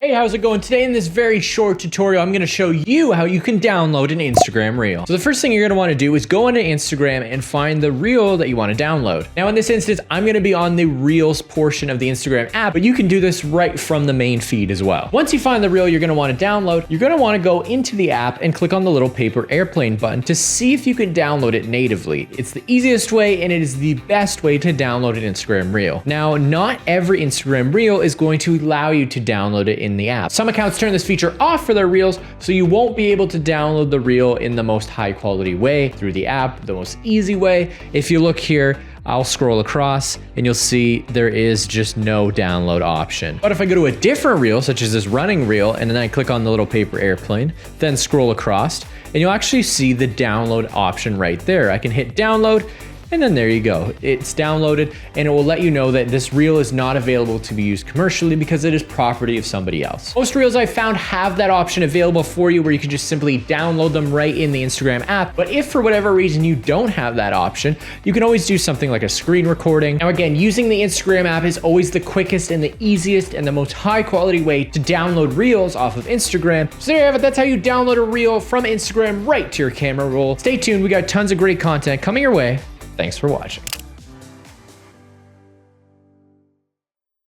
Hey, how's it going? Today in this very short tutorial, I'm going to show you how you can download an Instagram reel. So the first thing you're going to want to do is go into Instagram and find the reel that you want to download. Now in this instance, I'm going to be on the Reels portion of the Instagram app, but you can do this right from the main feed as well. Once you find the reel you're going to want to download, you're going to want to go into the app and click on the little paper airplane button to see if you can download it natively. It's the easiest way and it is the best way to download an Instagram reel. Now, not every Instagram reel is going to allow you to download it in the app. Some accounts turn this feature off for their reels, so you won't be able to download the reel in the most high quality way through the app, the most easy way. If you look here, I'll scroll across and you'll see there is just no download option. But if I go to a different reel, such as this running reel, and then I click on the little paper airplane, then scroll across, and you'll actually see the download option right there. I can hit download, and then there you go. It's downloaded and it will let you know that this reel is not available to be used commercially because it is property of somebody else. Most reels I found have that option available for you where you can just simply download them right in the Instagram app. But if for whatever reason you don't have that option, you can always do something like a screen recording. Now again, using the Instagram app is always the quickest and the easiest and the most high quality way to download reels off of Instagram. So there you have it. That's how you download a reel from Instagram right to your camera roll. Stay tuned. We got tons of great content coming your way. Thanks for watching.